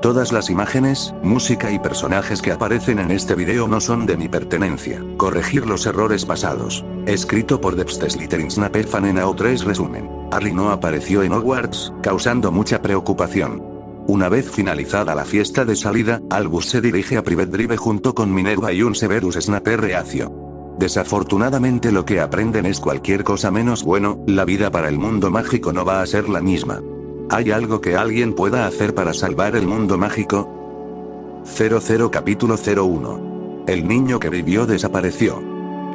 Todas las imágenes, música y personajes que aparecen en este video no son de mi pertenencia. Corregir los errores pasados. Escrito por Debs Slytherin Snape Fan en AO3 resumen. Harry no apareció en Hogwarts, causando mucha preocupación. Una vez finalizada la fiesta de salida, Albus se dirige a Private Drive junto con Minerva y un Severus Snape reacio. Desafortunadamente lo que aprenden es cualquier cosa menos bueno, la vida para el mundo mágico no va a ser la misma. ¿Hay algo que alguien pueda hacer para salvar el mundo mágico? 00 Capítulo 01. El niño que vivió desapareció.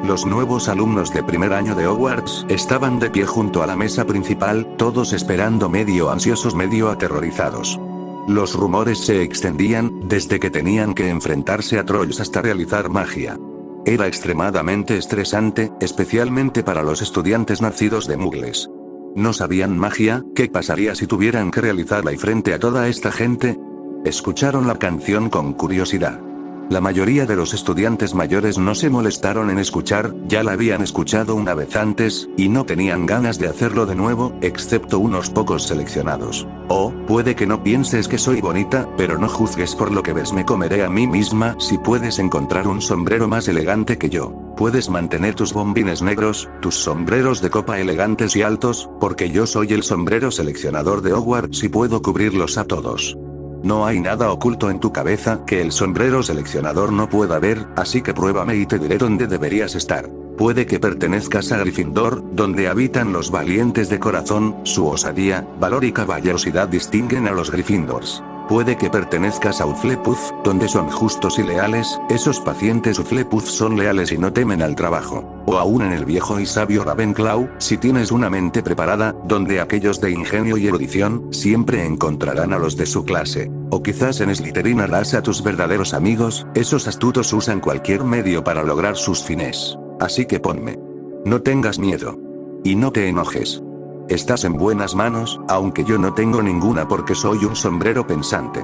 Los nuevos alumnos de primer año de Hogwarts estaban de pie junto a la mesa principal, todos esperando, medio ansiosos, medio aterrorizados. Los rumores se extendían, desde que tenían que enfrentarse a trolls hasta realizar magia. Era extremadamente estresante, especialmente para los estudiantes nacidos de muggles. ¿No sabían magia? ¿Qué pasaría si tuvieran que realizarla y frente a toda esta gente? Escucharon la canción con curiosidad. La mayoría de los estudiantes mayores no se molestaron en escuchar, ya la habían escuchado una vez antes, y no tenían ganas de hacerlo de nuevo, excepto unos pocos seleccionados. Oh, puede que no pienses que soy bonita, pero no juzgues por lo que ves, me comeré a mí misma si puedes encontrar un sombrero más elegante que yo. Puedes mantener tus bombines negros, tus sombreros de copa elegantes y altos, porque yo soy el sombrero seleccionador de Hogwarts y puedo cubrirlos a todos. No hay nada oculto en tu cabeza que el sombrero seleccionador no pueda ver, así que pruébame y te diré dónde deberías estar. Puede que pertenezcas a Gryffindor, donde habitan los valientes de corazón, su osadía, valor y caballerosidad distinguen a los Gryffindors. Puede que pertenezcas a Hufflepuff, donde son justos y leales, esos pacientes Hufflepuff son leales y no temen al trabajo. O aún en el viejo y sabio Ravenclaw, si tienes una mente preparada, donde aquellos de ingenio y erudición, siempre encontrarán a los de su clase. O quizás en Slytherin harás a tus verdaderos amigos, esos astutos usan cualquier medio para lograr sus fines. Así que ponme. No tengas miedo. Y no te enojes. Estás en buenas manos, aunque yo no tengo ninguna porque soy un sombrero pensante.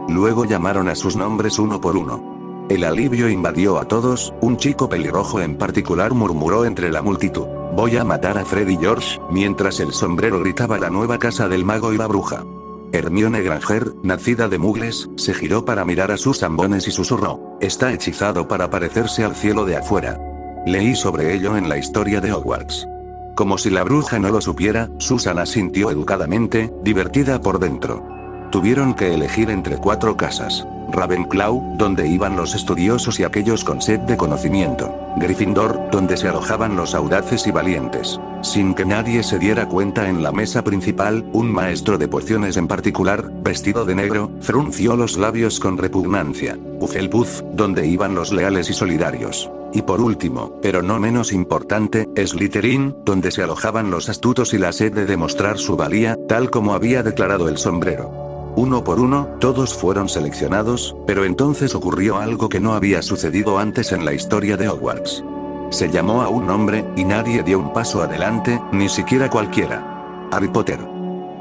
Luego llamaron a sus nombres uno por uno. El alivio invadió a todos, un chico pelirrojo en particular murmuró entre la multitud. Voy a matar a Fred y George, mientras el sombrero gritaba la nueva casa del mago y la bruja. Hermione Granger, nacida de muggles, se giró para mirar a sus ambones y susurró. Está hechizado para parecerse al cielo de afuera. Leí sobre ello en la historia de Hogwarts. Como si la bruja no lo supiera, Susan asintió educadamente, divertida por dentro. Tuvieron que elegir entre 4 casas. Ravenclaw, donde iban los estudiosos y aquellos con sed de conocimiento. Gryffindor, donde se alojaban los audaces y valientes. Sin que nadie se diera cuenta, en la mesa principal, un maestro de pociones en particular, vestido de negro, frunció los labios con repugnancia. Hufflepuff, donde iban los leales y solidarios. Y por último, pero no menos importante, Slytherin, donde se alojaban los astutos y la sed de demostrar su valía, tal como había declarado el sombrero. Uno por uno, todos fueron seleccionados, pero entonces ocurrió algo que no había sucedido antes en la historia de Hogwarts. Se llamó a un nombre, y nadie dio un paso adelante, ni siquiera cualquiera. Harry Potter.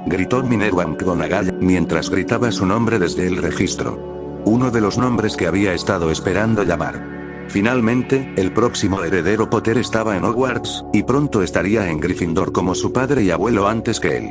Gritó Minerva McGonagall, mientras gritaba su nombre desde el registro. Uno de los nombres que había estado esperando llamar. Finalmente, el próximo heredero Potter estaba en Hogwarts, y pronto estaría en Gryffindor como su padre y abuelo antes que él.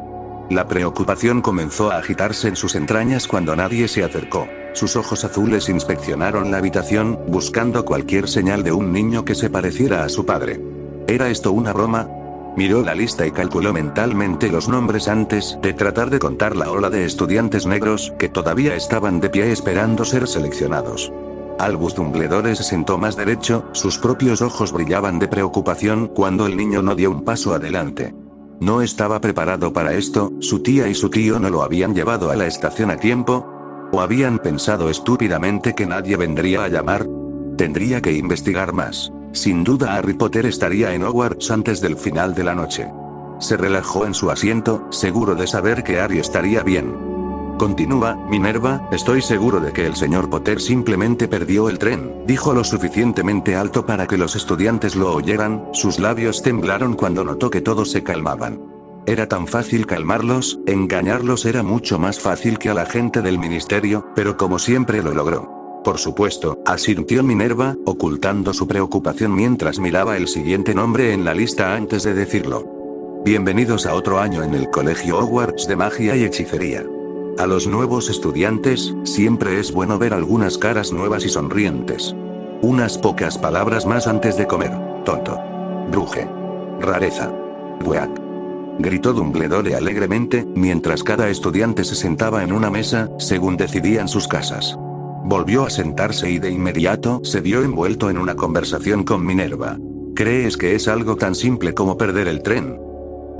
La preocupación comenzó a agitarse en sus entrañas cuando nadie se acercó. Sus ojos azules inspeccionaron la habitación, buscando cualquier señal de un niño que se pareciera a su padre. ¿Era esto una broma? Miró la lista y calculó mentalmente los nombres antes de tratar de contar la ola de estudiantes negros que todavía estaban de pie esperando ser seleccionados. Albus Dumbledore se sentó más derecho, sus propios ojos brillaban de preocupación cuando el niño no dio un paso adelante. No estaba preparado para esto, su tía y su tío no lo habían llevado a la estación a tiempo. ¿O habían pensado estúpidamente que nadie vendría a llamar? Tendría que investigar más. Sin duda Harry Potter estaría en Hogwarts antes del final de la noche. Se relajó en su asiento, seguro de saber que Harry estaría bien. Continúa, Minerva, estoy seguro de que el señor Potter simplemente perdió el tren, dijo lo suficientemente alto para que los estudiantes lo oyeran, sus labios temblaron cuando notó que todos se calmaban. Era tan fácil calmarlos, engañarlos era mucho más fácil que a la gente del ministerio, pero como siempre lo logró. Por supuesto, asintió Minerva, ocultando su preocupación mientras miraba el siguiente nombre en la lista antes de decirlo. Bienvenidos a otro año en el Colegio Hogwarts de Magia y Hechicería. A los nuevos estudiantes, siempre es bueno ver algunas caras nuevas y sonrientes. Unas pocas palabras más antes de comer. Tonto. Bruje. Rareza. Weak. Gritó Dumbledore alegremente, mientras cada estudiante se sentaba en una mesa, según decidían sus casas. Volvió a sentarse y de inmediato se vio envuelto en una conversación con Minerva. ¿Crees que es algo tan simple como perder el tren?,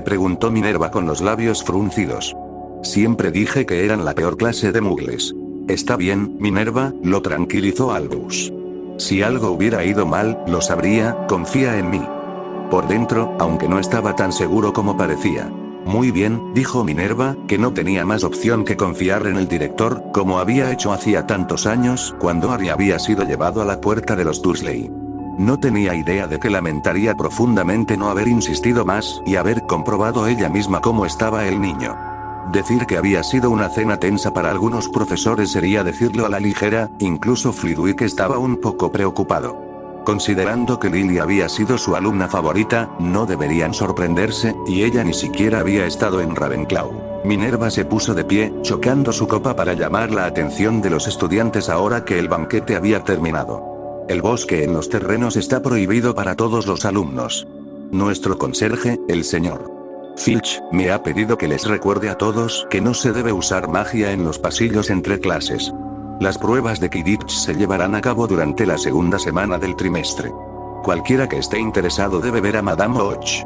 preguntó Minerva con los labios fruncidos. Siempre dije que eran la peor clase de muggles. Está bien, Minerva, lo tranquilizó Albus. Si algo hubiera ido mal, lo sabría, confía en mí. Por dentro, aunque no estaba tan seguro como parecía. Muy bien, dijo Minerva, que no tenía más opción que confiar en el director, como había hecho hacía tantos años, cuando Harry había sido llevado a la puerta de los Dursley. No tenía idea de que lamentaría profundamente no haber insistido más, y haber comprobado ella misma cómo estaba el niño. Decir que había sido una cena tensa para algunos profesores sería decirlo a la ligera, incluso Flitwick estaba un poco preocupado. Considerando que Lily había sido su alumna favorita, no deberían sorprenderse, y ella ni siquiera había estado en Ravenclaw. Minerva se puso de pie, chocando su copa para llamar la atención de los estudiantes ahora que el banquete había terminado. El bosque en los terrenos está prohibido para todos los alumnos. Nuestro conserje, el señor Filch, me ha pedido que les recuerde a todos que no se debe usar magia en los pasillos entre clases. Las pruebas de Quidditch se llevarán a cabo durante la segunda semana del trimestre. Cualquiera que esté interesado debe ver a Madame Hodge.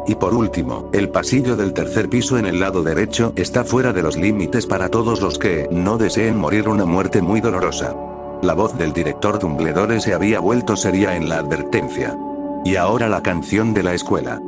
Y por último, el pasillo del tercer piso en el lado derecho está fuera de los límites para todos los que no deseen morir una muerte muy dolorosa. La voz del director Dumbledore se había vuelto seria en la advertencia. Y ahora la canción de la escuela.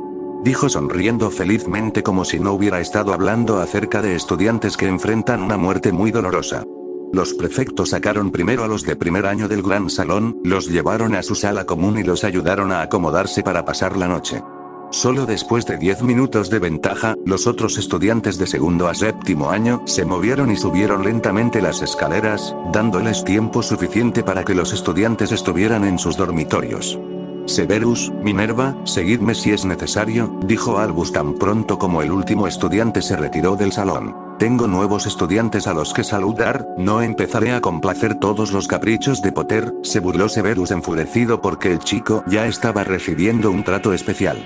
Dijo sonriendo felizmente como si no hubiera estado hablando acerca de estudiantes que enfrentan una muerte muy dolorosa. Los prefectos sacaron primero a los de primer año del gran salón, los llevaron a su sala común y los ayudaron a acomodarse para pasar la noche. Solo después de 10 minutos de ventaja, los otros estudiantes de segundo a séptimo año se movieron y subieron lentamente las escaleras, dándoles tiempo suficiente para que los estudiantes estuvieran en sus dormitorios. Severus, Minerva, seguidme si es necesario, dijo Albus tan pronto como el último estudiante se retiró del salón. Tengo nuevos estudiantes a los que saludar, no empezaré a complacer todos los caprichos de Potter, se burló Severus enfurecido porque el chico ya estaba recibiendo un trato especial.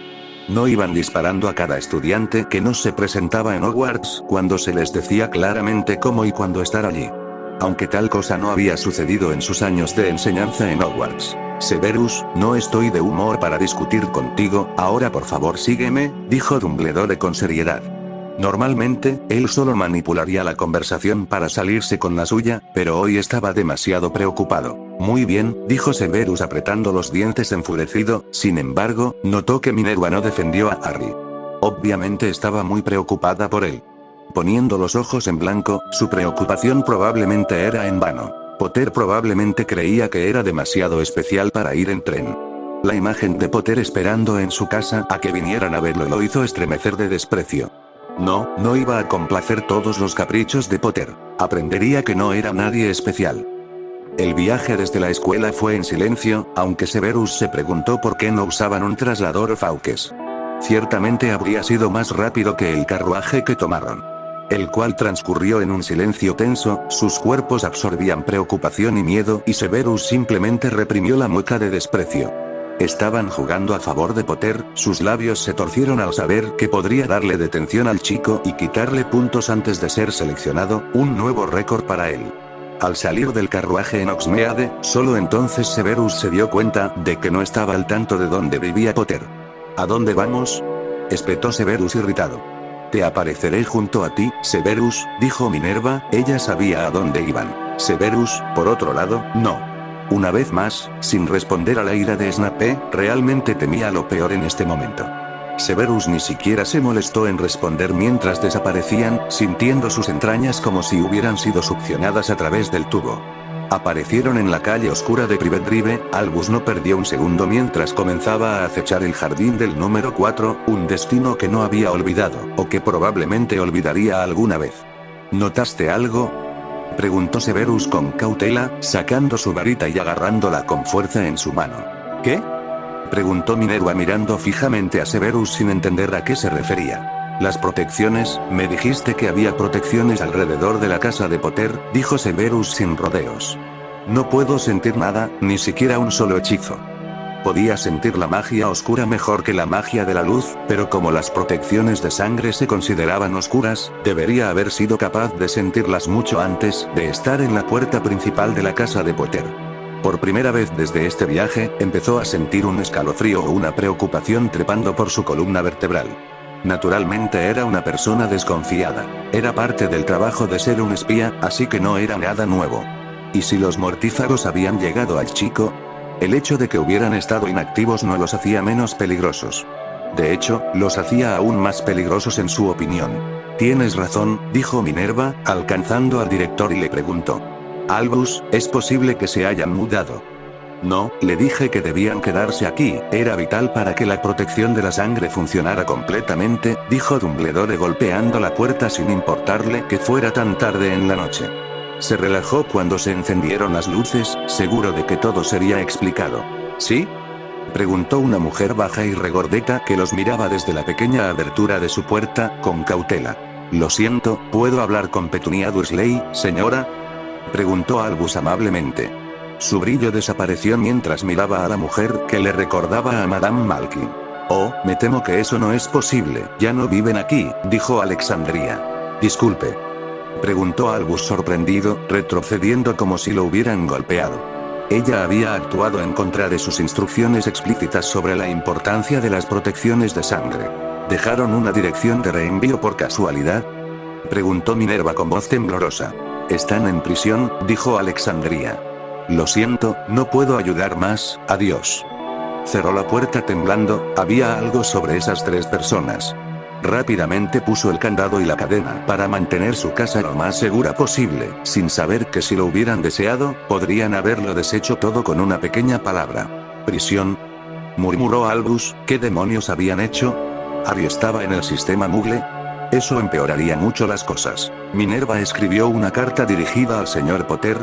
No iban disparando a cada estudiante que no se presentaba en Hogwarts cuando se les decía claramente cómo y cuándo estar allí. Aunque tal cosa no había sucedido en sus años de enseñanza en Hogwarts. Severus, no estoy de humor para discutir contigo, ahora por favor sígueme, dijo Dumbledore con seriedad. Normalmente, él solo manipularía la conversación para salirse con la suya, pero hoy estaba demasiado preocupado. Muy bien, dijo Severus apretando los dientes enfurecido, sin embargo, notó que Minerva no defendió a Harry. Obviamente estaba muy preocupada por él. Poniendo los ojos en blanco, su preocupación probablemente era en vano. Potter probablemente creía que era demasiado especial para ir en tren. La imagen de Potter esperando en su casa a que vinieran a verlo lo hizo estremecer de desprecio. No iba a complacer todos los caprichos de Potter. Aprendería que no era nadie especial. El viaje desde la escuela fue en silencio, aunque Severus se preguntó por qué no usaban un traslador Fawkes. Ciertamente habría sido más rápido que el carruaje que tomaron. El cual transcurrió en un silencio tenso, sus cuerpos absorbían preocupación y miedo y Severus simplemente reprimió la mueca de desprecio. Estaban jugando a favor de Potter, sus labios se torcieron al saber que podría darle detención al chico y quitarle puntos antes de ser seleccionado, un nuevo récord para él. Al salir del carruaje en Hogsmeade, solo entonces Severus se dio cuenta de que no estaba al tanto de dónde vivía Potter. ¿A dónde vamos?, espetó Severus irritado. Te apareceré junto a ti, Severus, dijo Minerva, ella sabía a dónde iban. Severus, por otro lado, no. Una vez más, sin responder a la ira de Snape, realmente temía lo peor en este momento. Severus ni siquiera se molestó en responder mientras desaparecían, sintiendo sus entrañas como si hubieran sido succionadas a través del tubo. Aparecieron en la calle oscura de Privet Drive, Albus no perdió un segundo mientras comenzaba a acechar el jardín del número 4, un destino que no había olvidado, o que probablemente olvidaría alguna vez. ¿Notaste algo?, preguntó Severus con cautela, sacando su varita y agarrándola con fuerza en su mano. ¿Qué?, preguntó Minerva mirando fijamente a Severus sin entender a qué se refería. Las protecciones, me dijiste que había protecciones alrededor de la casa de Potter, dijo Severus sin rodeos. No puedo sentir nada, ni siquiera un solo hechizo. Podía sentir la magia oscura mejor que la magia de la luz, pero como las protecciones de sangre se consideraban oscuras, debería haber sido capaz de sentirlas mucho antes de estar en la puerta principal de la casa de Potter. Por primera vez desde este viaje, empezó a sentir un escalofrío o una preocupación trepando por su columna vertebral. Naturalmente era una persona desconfiada. Era parte del trabajo de ser un espía, así que no era nada nuevo. ¿Y si los mortífagos habían llegado al chico? El hecho de que hubieran estado inactivos no los hacía menos peligrosos. De hecho, los hacía aún más peligrosos en su opinión. Tienes razón, dijo Minerva, alcanzando al director y le preguntó. Albus, ¿es posible que se hayan mudado? No, le dije que debían quedarse aquí, era vital para que la protección de la sangre funcionara completamente, dijo Dumbledore golpeando la puerta sin importarle que fuera tan tarde en la noche. Se relajó cuando se encendieron las luces, seguro de que todo sería explicado. ¿Sí? Preguntó una mujer baja y regordeta que los miraba desde la pequeña abertura de su puerta, con cautela. Lo siento, ¿puedo hablar con Petunia Dursley, señora? Preguntó Albus amablemente. Su brillo desapareció mientras miraba a la mujer que le recordaba a Madame Malkin. Oh, me temo que eso no es posible, ya no viven aquí, dijo Alexandria. Disculpe. Preguntó Albus sorprendido, retrocediendo como si lo hubieran golpeado. Ella había actuado en contra de sus instrucciones explícitas sobre la importancia de las protecciones de sangre. ¿Dejaron una dirección de reenvío por casualidad? Preguntó Minerva con voz temblorosa. Están en prisión, dijo Alexandria. Lo siento, no puedo ayudar más, adiós. Cerró la puerta temblando, había algo sobre esas tres personas. Rápidamente puso el candado y la cadena para mantener su casa lo más segura posible, sin saber que si lo hubieran deseado, podrían haberlo deshecho todo con una pequeña palabra. ¿Prisión? Murmuró Albus, ¿qué demonios habían hecho? ¿Harry estaba en el sistema Muggle? Eso empeoraría mucho las cosas. ¿Minerva escribió una carta dirigida al señor Potter?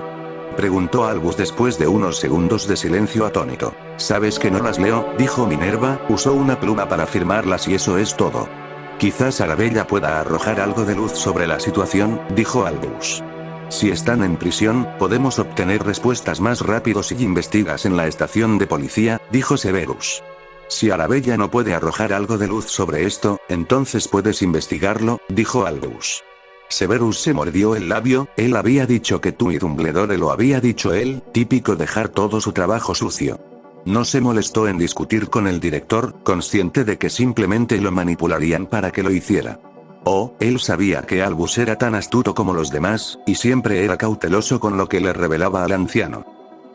Preguntó Albus después de unos segundos de silencio atónito. ¿Sabes que no las leo? Dijo Minerva, usó una pluma para firmarlas y eso es todo. Quizás Arabella pueda arrojar algo de luz sobre la situación, dijo Albus. Si están en prisión, podemos obtener respuestas más rápido si investigas en la estación de policía, dijo Severus. Si Arabella no puede arrojar algo de luz sobre esto, entonces puedes investigarlo, dijo Albus. Severus se mordió el labio, él había dicho que tú y Dumbledore lo había dicho él, típico dejar todo su trabajo sucio. No se molestó en discutir con el director, consciente de que simplemente lo manipularían para que lo hiciera. Oh, él sabía que Albus era tan astuto como los demás, y siempre era cauteloso con lo que le revelaba al anciano.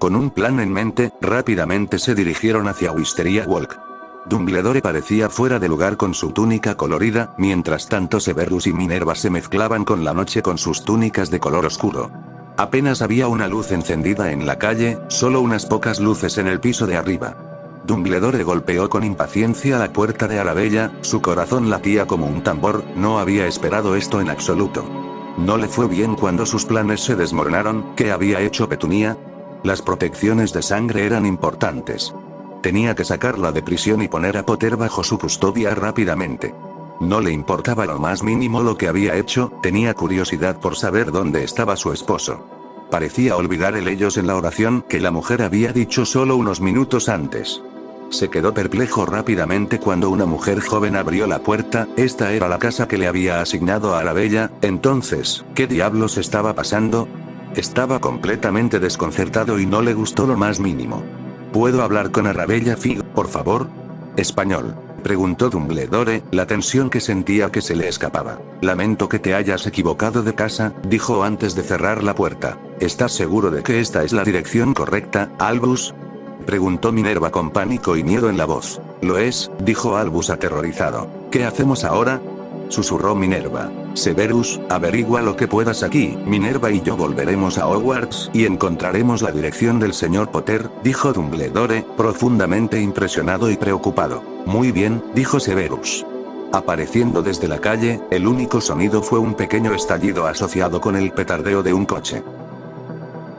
Con un plan en mente, rápidamente se dirigieron hacia Wisteria Walk. Dumbledore parecía fuera de lugar con su túnica colorida, mientras tanto Severus y Minerva se mezclaban con la noche con sus túnicas de color oscuro. Apenas había una luz encendida en la calle, solo unas pocas luces en el piso de arriba. Dumbledore golpeó con impaciencia la puerta de Arabella, su corazón latía como un tambor, no había esperado esto en absoluto. No le fue bien cuando sus planes se desmoronaron, ¿qué había hecho Petunia? Las protecciones de sangre eran importantes. Tenía que sacarla de prisión y poner a Potter bajo su custodia rápidamente. No le importaba lo más mínimo lo que había hecho, tenía curiosidad por saber dónde estaba su esposo. Parecía olvidar el ellos en la oración que la mujer había dicho solo unos minutos antes. Se quedó perplejo rápidamente cuando una mujer joven abrió la puerta, esta era la casa que le había asignado a Arabella, entonces, ¿qué diablos estaba pasando? Estaba completamente desconcertado y no le gustó lo más mínimo. ¿Puedo hablar con Arabella Fig, por favor? Español. Preguntó Dumbledore, la tensión que sentía que se le escapaba. Lamento que te hayas equivocado de casa, dijo antes de cerrar la puerta. ¿Estás seguro de que esta es la dirección correcta, Albus? Preguntó Minerva con pánico y miedo en la voz. Lo es, dijo Albus aterrorizado. ¿Qué hacemos ahora? Susurró Minerva. Severus, averigua lo que puedas aquí, Minerva y yo volveremos a Hogwarts y encontraremos la dirección del señor Potter, dijo Dumbledore, profundamente impresionado y preocupado. Muy bien, dijo Severus. Apareciendo desde la calle, el único sonido fue un pequeño estallido asociado con el petardeo de un coche.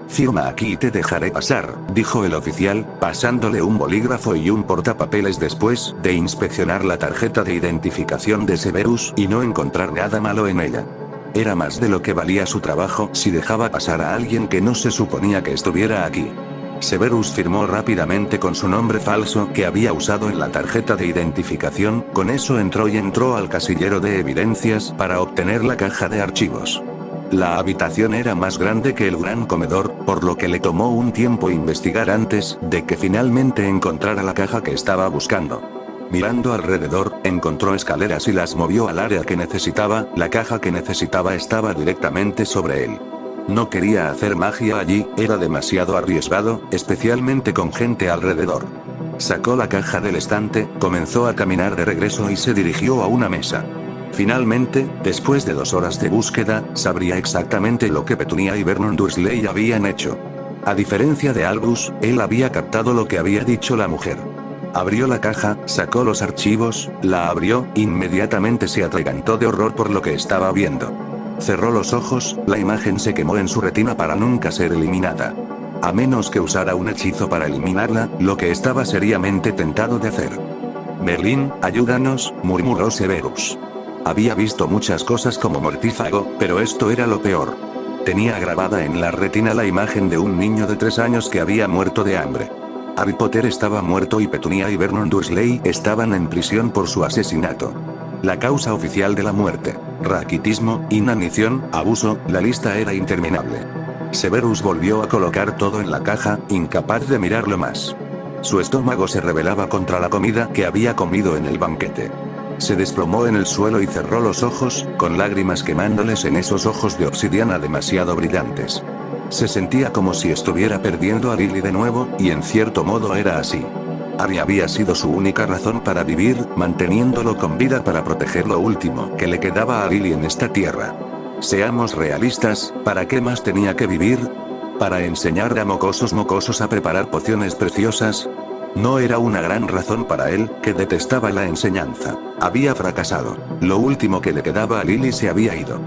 Firma aquí y te dejaré pasar, dijo el oficial, pasándole un bolígrafo y un portapapeles después de inspeccionar la tarjeta de identificación de Severus y no encontrar nada malo en ella. Era más de lo que valía su trabajo si dejaba pasar a alguien que no se suponía que estuviera aquí. Severus firmó rápidamente con su nombre falso que había usado en la tarjeta de identificación, con eso entró al casillero de evidencias para obtener la caja de archivos. La habitación era más grande que el gran comedor, por lo que le tomó un tiempo investigar antes de que finalmente encontrara la caja que estaba buscando. Mirando alrededor, encontró escaleras y las movió al área que necesitaba, la caja que necesitaba estaba directamente sobre él. No quería hacer magia allí, era demasiado arriesgado, especialmente con gente alrededor. Sacó la caja del estante, comenzó a caminar de regreso y se dirigió a una mesa. Finalmente, después de 2 horas de búsqueda, sabría exactamente lo que Petunia y Vernon Dursley habían hecho. A diferencia de Albus, él había captado lo que había dicho la mujer. Abrió la caja, sacó los archivos, la abrió, inmediatamente se atragantó de horror por lo que estaba viendo. Cerró los ojos, la imagen se quemó en su retina para nunca ser eliminada. A menos que usara un hechizo para eliminarla, lo que estaba seriamente tentado de hacer. «Merlín, ayúdanos», murmuró Severus. Había visto muchas cosas como mortífago, pero esto era lo peor. Tenía grabada en la retina la imagen de un niño de 3 años que había muerto de hambre. Harry Potter estaba muerto y Petunia y Vernon Dursley estaban en prisión por su asesinato. La causa oficial de la muerte: raquitismo, inanición, abuso, la lista era interminable. Severus volvió a colocar todo en la caja, incapaz de mirarlo más. Su estómago se rebelaba contra la comida que había comido en el banquete. Se desplomó en el suelo y cerró los ojos, con lágrimas quemándoles en esos ojos de obsidiana demasiado brillantes. Se sentía como si estuviera perdiendo a Lily de nuevo, y en cierto modo era así. Harry había sido su única razón para vivir, manteniéndolo con vida para proteger lo último que le quedaba a Lily en esta tierra. Seamos realistas, ¿para qué más tenía que vivir? ¿Para enseñar a mocosos a preparar pociones preciosas? No era una gran razón para él, que detestaba la enseñanza. Había fracasado. Lo último que le quedaba a Lily se había ido.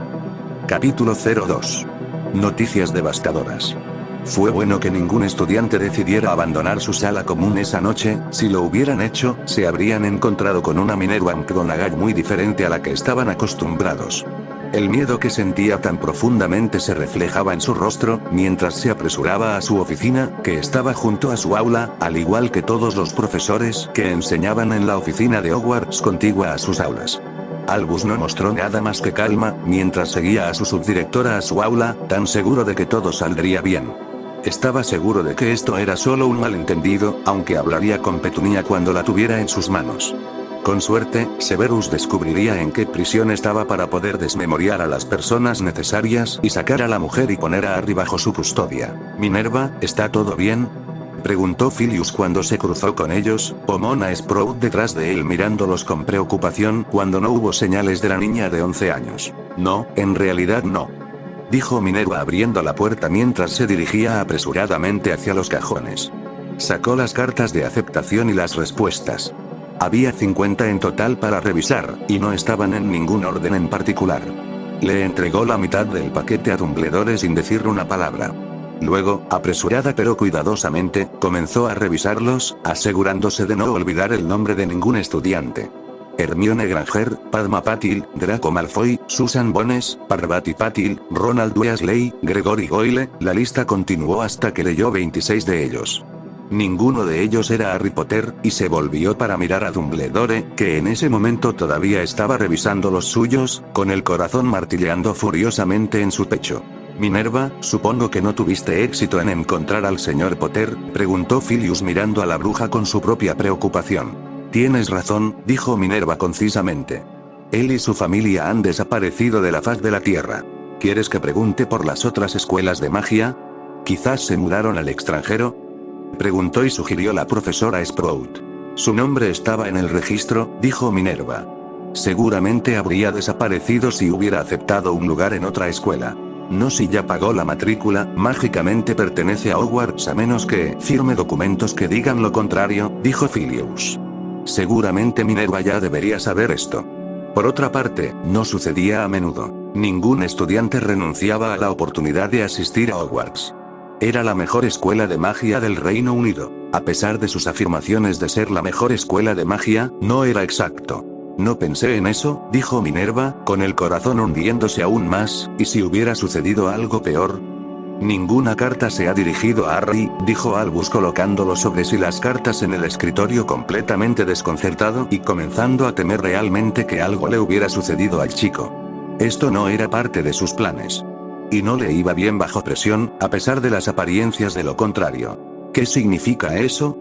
Capítulo 02. Noticias devastadoras. Fue bueno que ningún estudiante decidiera abandonar su sala común esa noche. Si lo hubieran hecho, se habrían encontrado con una Minerva McGonagall muy diferente a la que estaban acostumbrados. El miedo que sentía tan profundamente se reflejaba en su rostro, mientras se apresuraba a su oficina, que estaba junto a su aula, al igual que todos los profesores que enseñaban en la oficina de Hogwarts contigua a sus aulas. Albus no mostró nada más que calma, mientras seguía a su subdirectora a su aula, tan seguro de que todo saldría bien. Estaba seguro de que esto era solo un malentendido, aunque hablaría con Petunia cuando la tuviera en sus manos. Con suerte, Severus descubriría en qué prisión estaba para poder desmemoriar a las personas necesarias y sacar a la mujer y poner a Harry bajo su custodia. «Minerva, ¿está todo bien?», preguntó Filius cuando se cruzó con ellos. Pomona Sprout detrás de él mirándolos con preocupación cuando no hubo señales de la niña de 11 años. «No, en realidad no», dijo Minerva abriendo la puerta mientras se dirigía apresuradamente hacia los cajones. Sacó las cartas de aceptación y las respuestas. Había 50 en total para revisar, y no estaban en ningún orden en particular. Le entregó la mitad del paquete a Dumbledore sin decir una palabra. Luego, apresurada pero cuidadosamente, comenzó a revisarlos, asegurándose de no olvidar el nombre de ningún estudiante. Hermione Granger, Padma Patil, Draco Malfoy, Susan Bones, Parvati Patil, Ronald Weasley, Gregory Goyle. La lista continuó hasta que leyó 26 de ellos. Ninguno de ellos era Harry Potter, y se volvió para mirar a Dumbledore, que en ese momento todavía estaba revisando los suyos, con el corazón martilleando furiosamente en su pecho. «Minerva, supongo que no tuviste éxito en encontrar al señor Potter», preguntó Filius mirando a la bruja con su propia preocupación. «Tienes razón», dijo Minerva concisamente. «Él y su familia han desaparecido de la faz de la tierra. ¿Quieres que pregunte por las otras escuelas de magia? ¿Quizás se mudaron al extranjero?», preguntó y sugirió la profesora Sprout. «Su nombre estaba en el registro», dijo Minerva. «Seguramente habría desaparecido si hubiera aceptado un lugar en otra escuela. No si ya pagó la matrícula, mágicamente pertenece a Hogwarts a menos que firme documentos que digan lo contrario», dijo Filius. Seguramente Minerva ya debería saber esto. Por otra parte, no sucedía a menudo. Ningún estudiante renunciaba a la oportunidad de asistir a Hogwarts. Era la mejor escuela de magia del Reino Unido. A pesar de sus afirmaciones de ser la mejor escuela de magia, no era exacto. No pensé en eso, dijo Minerva, con el corazón hundiéndose aún más, ¿y si hubiera sucedido algo peor? Ninguna carta se ha dirigido a Harry, dijo Albus colocando los sobres y las cartas en el escritorio completamente desconcertado y comenzando a temer realmente que algo le hubiera sucedido al chico. Esto no era parte de sus planes. Y no le iba bien bajo presión, a pesar de las apariencias de lo contrario. ¿Qué significa eso?,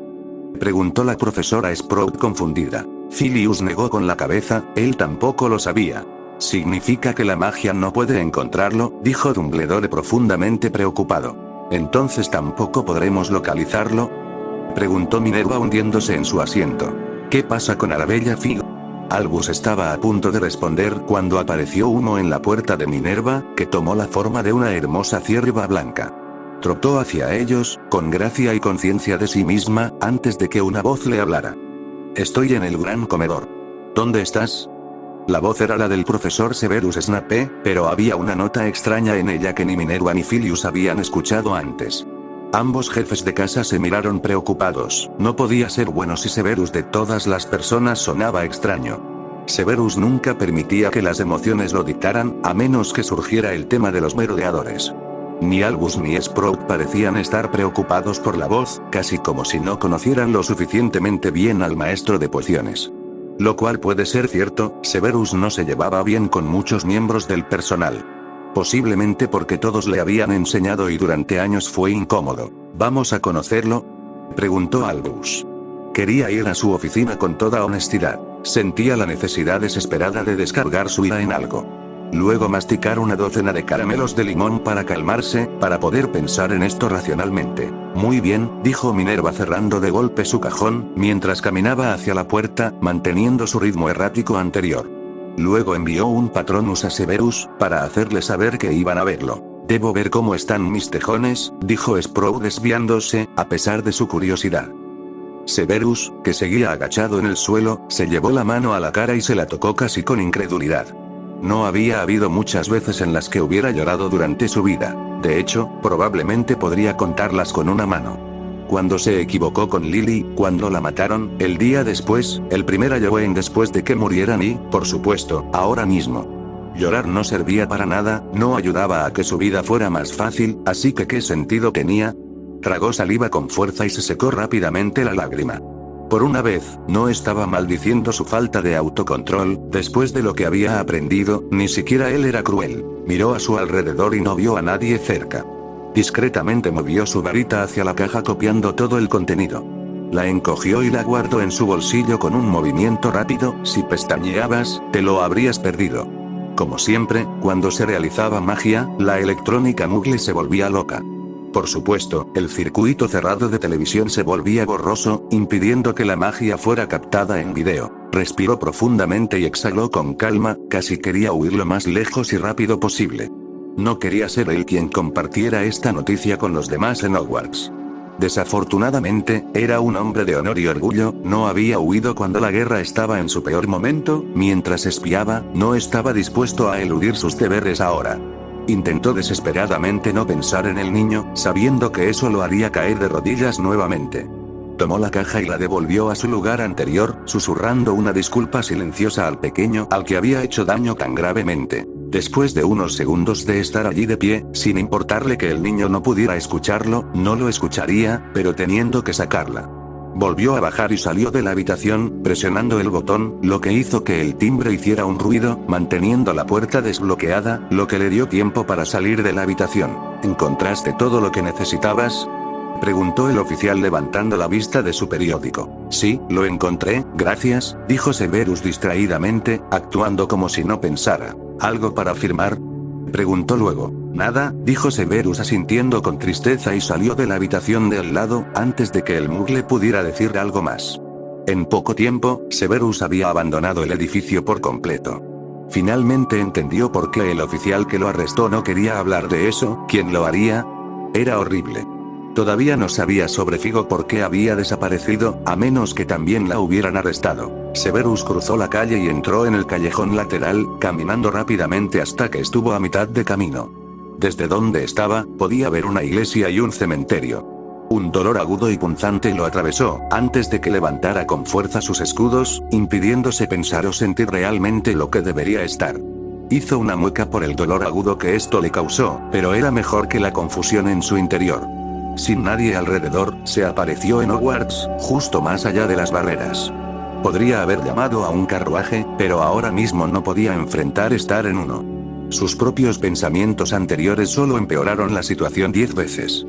preguntó la profesora Sprout confundida. Sirius negó con la cabeza, él tampoco lo sabía. Significa que la magia no puede encontrarlo, dijo Dumbledore profundamente preocupado. ¿Entonces tampoco podremos localizarlo?, preguntó Minerva hundiéndose en su asiento. ¿Qué pasa con Arabella Fig? Albus estaba a punto de responder cuando apareció humo en la puerta de Minerva, que tomó la forma de una hermosa cierva blanca. Trotó hacia ellos, con gracia y conciencia de sí misma, antes de que una voz le hablara. Estoy en el gran comedor. ¿Dónde estás? La voz era la del profesor Severus Snape, pero había una nota extraña en ella que ni Minerva ni Sirius habían escuchado antes. Ambos jefes de casa se miraron preocupados. No podía ser bueno si Severus de todas las personas sonaba extraño. Severus nunca permitía que las emociones lo dictaran, a menos que surgiera el tema de los merodeadores. Ni Albus ni Sprout parecían estar preocupados por la voz, casi como si no conocieran lo suficientemente bien al maestro de pociones. Lo cual puede ser cierto, Severus no se llevaba bien con muchos miembros del personal. Posiblemente porque todos le habían enseñado y durante años fue incómodo. ¿Vamos a conocerlo?, preguntó Albus. Quería ir a su oficina con toda honestidad. Sentía la necesidad desesperada de descargar su ira en algo. Luego masticar una docena de caramelos de limón para calmarse, para poder pensar en esto racionalmente. Muy bien, dijo Minerva cerrando de golpe su cajón, mientras caminaba hacia la puerta, manteniendo su ritmo errático anterior. Luego envió un Patronus a Severus, para hacerle saber que iban a verlo. Debo ver cómo están mis tejones, dijo Sprout desviándose, a pesar de su curiosidad. Severus, que seguía agachado en el suelo, se llevó la mano a la cara y se la tocó casi con incredulidad. No había habido muchas veces en las que hubiera llorado durante su vida. De hecho, probablemente podría contarlas con una mano. Cuando se equivocó con Lily, cuando la mataron, el día después, el primer Halloween después de que murieran y, por supuesto, ahora mismo. Llorar no servía para nada, no ayudaba a que su vida fuera más fácil, así que ¿qué sentido tenía? Tragó saliva con fuerza y se secó rápidamente la lágrima. Por una vez, no estaba maldiciendo su falta de autocontrol, después de lo que había aprendido, ni siquiera él era cruel. Miró a su alrededor y no vio a nadie cerca. Discretamente movió su varita hacia la caja copiando todo el contenido. La encogió y la guardó en su bolsillo con un movimiento rápido. Si pestañeabas, te lo habrías perdido. Como siempre, cuando se realizaba magia, la electrónica Muggle se volvía loca. Por supuesto, el circuito cerrado de televisión se volvía borroso, impidiendo que la magia fuera captada en video. Respiró profundamente y exhaló con calma, casi quería huir lo más lejos y rápido posible. No quería ser él quien compartiera esta noticia con los demás en Hogwarts. Desafortunadamente, era un hombre de honor y orgullo, no había huido cuando la guerra estaba en su peor momento, mientras espiaba, no estaba dispuesto a eludir sus deberes ahora. Intentó desesperadamente no pensar en el niño, sabiendo que eso lo haría caer de rodillas nuevamente. Tomó la caja y la devolvió a su lugar anterior, susurrando una disculpa silenciosa al pequeño al que había hecho daño tan gravemente. Después de unos segundos de estar allí de pie, sin importarle que el niño no pudiera escucharlo, no lo escucharía, pero teniendo que sacarla. Volvió a bajar y salió de la habitación, presionando el botón, lo que hizo que el timbre hiciera un ruido, manteniendo la puerta desbloqueada, lo que le dio tiempo para salir de la habitación. ¿Encontraste todo lo que necesitabas?, preguntó el oficial levantando la vista de su periódico. Sí, lo encontré, gracias, dijo Severus distraídamente, actuando como si no pensara. ¿Algo para firmar?, preguntó luego. Nada, dijo Severus asintiendo con tristeza y salió de la habitación de al lado, antes de que el Muggle pudiera decir algo más. En poco tiempo, Severus había abandonado el edificio por completo. Finalmente entendió por qué el oficial que lo arrestó no quería hablar de eso. ¿Quién lo haría? Era horrible. Todavía no sabía sobre Figo por qué había desaparecido, a menos que también la hubieran arrestado. Severus cruzó la calle y entró en el callejón lateral, caminando rápidamente hasta que estuvo a mitad de camino. Desde donde estaba, podía ver una iglesia y un cementerio. Un dolor agudo y punzante lo atravesó, antes de que levantara con fuerza sus escudos, impidiéndose pensar o sentir realmente lo que debería estar. Hizo una mueca por el dolor agudo que esto le causó, pero era mejor que la confusión en su interior. Sin nadie alrededor, se apareció en Hogwarts, justo más allá de las barreras. Podría haber llamado a un carruaje, pero ahora mismo no podía enfrentar estar en uno. Sus propios pensamientos anteriores solo empeoraron la situación 10 veces.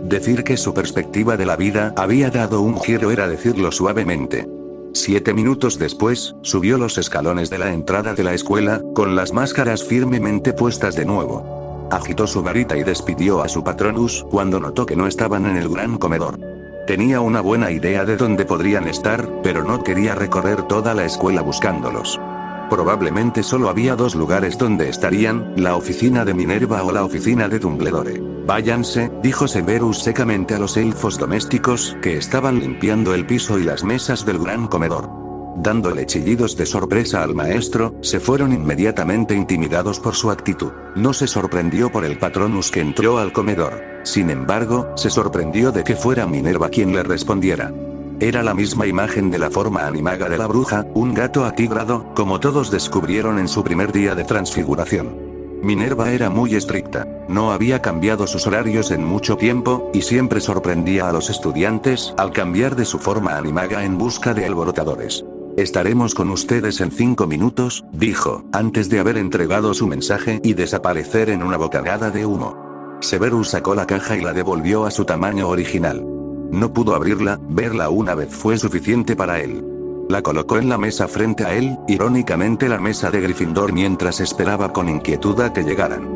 Decir que su perspectiva de la vida había dado un giro era decirlo suavemente. 7 minutos después, subió los escalones de la entrada de la escuela, con las máscaras firmemente puestas de nuevo. Agitó su varita y despidió a su Patronus cuando notó que no estaban en el gran comedor. Tenía una buena idea de dónde podrían estar, pero no quería recorrer toda la escuela buscándolos. Probablemente solo había 2 lugares donde estarían, la oficina de Minerva o la oficina de Dumbledore. Váyanse, dijo Severus secamente a los elfos domésticos, que estaban limpiando el piso y las mesas del gran comedor. Dándole chillidos de sorpresa al maestro, se fueron inmediatamente intimidados por su actitud. No se sorprendió por el Patronus que entró al comedor. Sin embargo, se sorprendió de que fuera Minerva quien le respondiera. Era la misma imagen de la forma animaga de la bruja, un gato atigrado, como todos descubrieron en su primer día de transfiguración. Minerva era muy estricta, no había cambiado sus horarios en mucho tiempo, y siempre sorprendía a los estudiantes al cambiar de su forma animaga en busca de alborotadores. Estaremos con ustedes en 5 minutos, dijo, antes de haber entregado su mensaje y desaparecer en una bocanada de humo. Severus sacó la caja y la devolvió a su tamaño original. No pudo abrirla, verla una vez fue suficiente para él. La colocó en la mesa frente a él, irónicamente la mesa de Gryffindor, mientras esperaba con inquietud a que llegaran.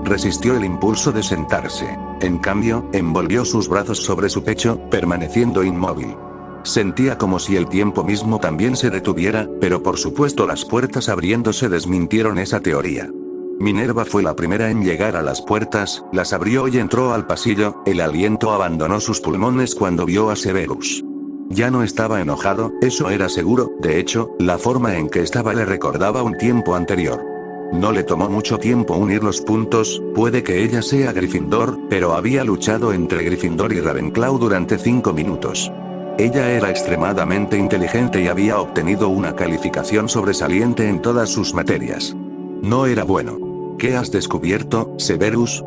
Resistió el impulso de sentarse. En cambio, envolvió sus brazos sobre su pecho, permaneciendo inmóvil. Sentía como si el tiempo mismo también se detuviera, pero por supuesto las puertas abriéndose desmintieron esa teoría. Minerva fue la primera en llegar a las puertas, las abrió y entró al pasillo, el aliento abandonó sus pulmones cuando vio a Severus. Ya no estaba enojado, eso era seguro, de hecho, la forma en que estaba le recordaba un tiempo anterior. No le tomó mucho tiempo unir los puntos, puede que ella sea Gryffindor, pero había luchado entre Gryffindor y Ravenclaw durante 5 minutos. Ella era extremadamente inteligente y había obtenido una calificación sobresaliente en todas sus materias. No era bueno. ¿Qué has descubierto, Severus?,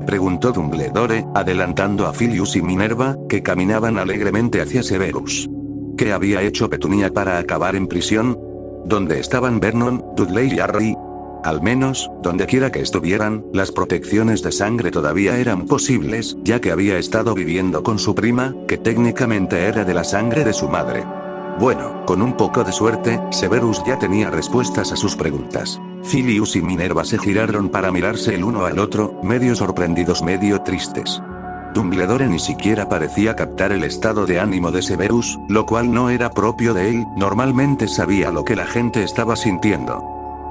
preguntó Dumbledore, adelantando a Filius y Minerva, que caminaban alegremente hacia Severus. ¿Qué había hecho Petunia para acabar en prisión? ¿Dónde estaban Vernon, Dudley y Harry? Al menos, donde quiera que estuvieran, las protecciones de sangre todavía eran posibles, ya que había estado viviendo con su prima, que técnicamente era de la sangre de su madre. Bueno, con un poco de suerte, Severus ya tenía respuestas a sus preguntas. Filius y Minerva se giraron para mirarse el uno al otro, medio sorprendidos, medio tristes. Dumbledore ni siquiera parecía captar el estado de ánimo de Severus, lo cual no era propio de él, normalmente sabía lo que la gente estaba sintiendo.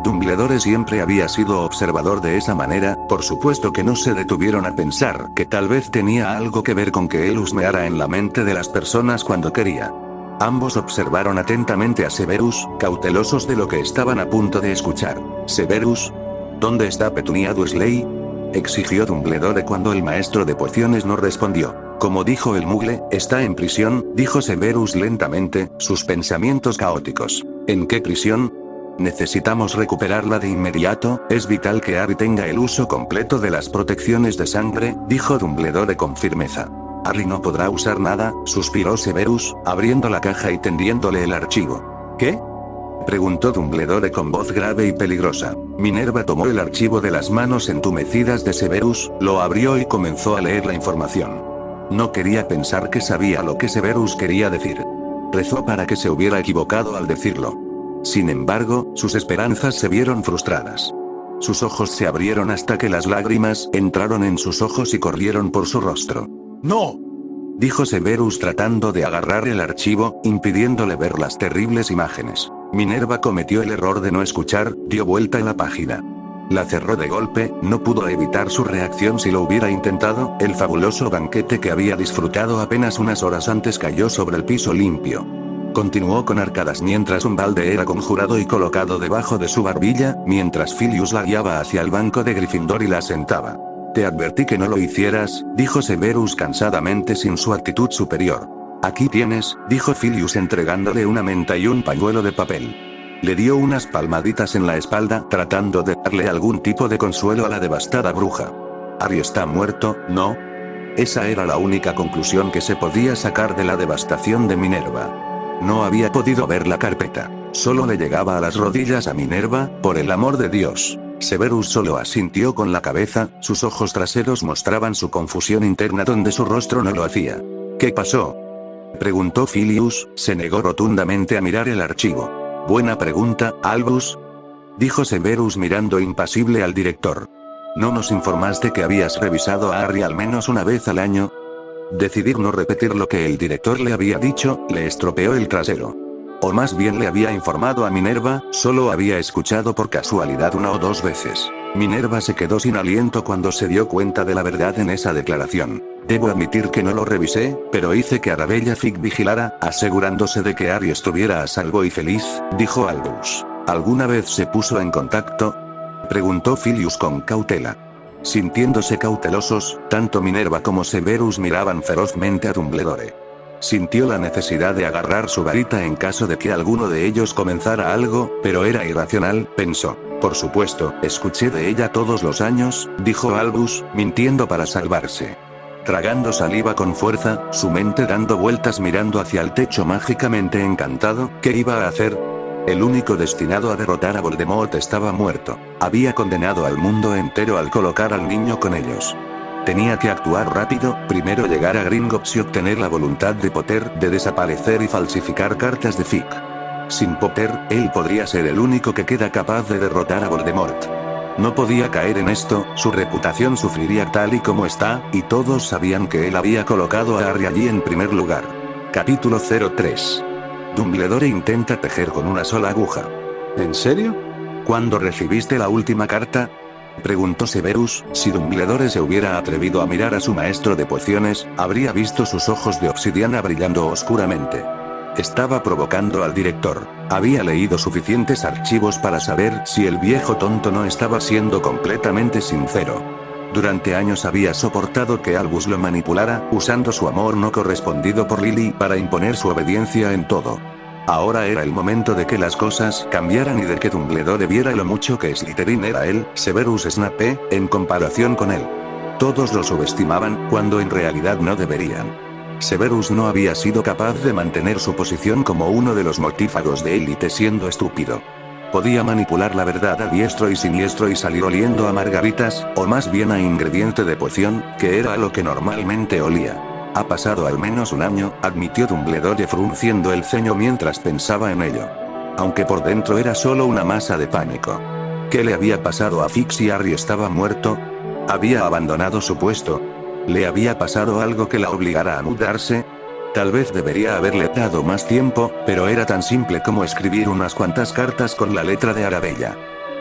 Dumbledore siempre había sido observador de esa manera, por supuesto que no se detuvieron a pensar que tal vez tenía algo que ver con que él husmeara en la mente de las personas cuando quería. Ambos observaron atentamente a Severus, cautelosos de lo que estaban a punto de escuchar. «Severus, ¿dónde está Petunia Dursley?», exigió Dumbledore cuando el maestro de pociones no respondió. «Como dijo el mugle, está en prisión», dijo Severus lentamente, sus pensamientos caóticos. «¿En qué prisión? Necesitamos recuperarla de inmediato, es vital que Harry tenga el uso completo de las protecciones de sangre», dijo Dumbledore con firmeza. «Harry no podrá usar nada», suspiró Severus, abriendo la caja y tendiéndole el archivo. «¿Qué?», preguntó Dumbledore con voz grave y peligrosa. Minerva tomó el archivo de las manos entumecidas de Severus, lo abrió y comenzó a leer la información. No quería pensar que sabía lo que Severus quería decir. Rezó para que se hubiera equivocado al decirlo. Sin embargo, sus esperanzas se vieron frustradas. Sus ojos se abrieron hasta que las lágrimas entraron en sus ojos y corrieron por su rostro. «¡No!», dijo Severus tratando de agarrar el archivo, impidiéndole ver las terribles imágenes. Minerva cometió el error de no escuchar, dio vuelta en la página. La cerró de golpe, no pudo evitar su reacción si lo hubiera intentado, el fabuloso banquete que había disfrutado apenas unas horas antes cayó sobre el piso limpio. Continuó con arcadas mientras un balde era conjurado y colocado debajo de su barbilla, mientras Filius la guiaba hacia el banco de Gryffindor y la sentaba. Te advertí que no lo hicieras, dijo Severus cansadamente sin su actitud superior. Aquí tienes, dijo Filius entregándole una menta y un pañuelo de papel. Le dio unas palmaditas en la espalda tratando de darle algún tipo de consuelo a la devastada bruja. Harry está muerto, ¿no? Esa era la única conclusión que se podía sacar de la devastación de Minerva. No había podido ver la carpeta. Solo le llegaba a las rodillas a Minerva, por el amor de Dios. Severus solo asintió con la cabeza, sus ojos traseros mostraban su confusión interna donde su rostro no lo hacía. ¿Qué pasó?, preguntó Filius, se negó rotundamente a mirar el archivo. Buena pregunta, Albus, dijo Severus mirando impasible al director. ¿No nos informaste que habías revisado a Harry al menos una vez al año? Decidir no repetir lo que el director le había dicho, le estropeó el trasero. O más bien le había informado a Minerva, solo había escuchado por casualidad una o dos veces. Minerva se quedó sin aliento cuando se dio cuenta de la verdad en esa declaración. Debo admitir que no lo revisé, pero hice que Arabella Fig vigilara, asegurándose de que Harry estuviera a salvo y feliz, dijo Albus. ¿Alguna vez se puso en contacto?, preguntó Filius con cautela. Sintiéndose cautelosos, tanto Minerva como Severus miraban ferozmente a Dumbledore. Sintió la necesidad de agarrar su varita en caso de que alguno de ellos comenzara algo, pero era irracional, pensó. Por supuesto, escuché de ella todos los años, dijo Albus, mintiendo para salvarse. Tragando saliva con fuerza, su mente dando vueltas mirando hacia el techo mágicamente encantado, ¿qué iba a hacer? El único destinado a derrotar a Voldemort estaba muerto. Había condenado al mundo entero al colocar al niño con ellos. Tenía que actuar rápido, primero llegar a Gringotts y obtener la voluntad de Potter de desaparecer y falsificar cartas de Fig. Sin Potter, él podría ser el único que queda capaz de derrotar a Voldemort. No podía caer en esto, su reputación sufriría tal y como está, y todos sabían que él había colocado a Harry allí en primer lugar. Capítulo 03. Dumbledore intenta tejer con una sola aguja. ¿En serio? ¿Cuándo recibiste la última carta?, preguntó Severus. Si Dumbledore se hubiera atrevido a mirar a su maestro de pociones, habría visto sus ojos de obsidiana brillando oscuramente. Estaba provocando al director. Había leído suficientes archivos para saber si el viejo tonto no estaba siendo completamente sincero. Durante años había soportado que Albus lo manipulara, usando su amor no correspondido por Lily para imponer su obediencia en todo. Ahora era el momento de que las cosas cambiaran y de que Dumbledore viera lo mucho que Slytherin era él, Severus Snape, en comparación con él. Todos lo subestimaban, cuando en realidad no deberían. Severus no había sido capaz de mantener su posición como uno de los mortífagos de élite siendo estúpido. Podía manipular la verdad a diestro y siniestro y salir oliendo a margaritas, o más bien a ingrediente de poción, que era a lo que normalmente olía. Ha pasado al menos un año, admitió Dumbledore frunciendo el ceño mientras pensaba en ello. Aunque por dentro era solo una masa de pánico. ¿Qué le había pasado a Fig si Harry estaba muerto? ¿Había abandonado su puesto? ¿Le había pasado algo que la obligara a mudarse? Tal vez debería haberle dado más tiempo, pero era tan simple como escribir unas cuantas cartas con la letra de Arabella.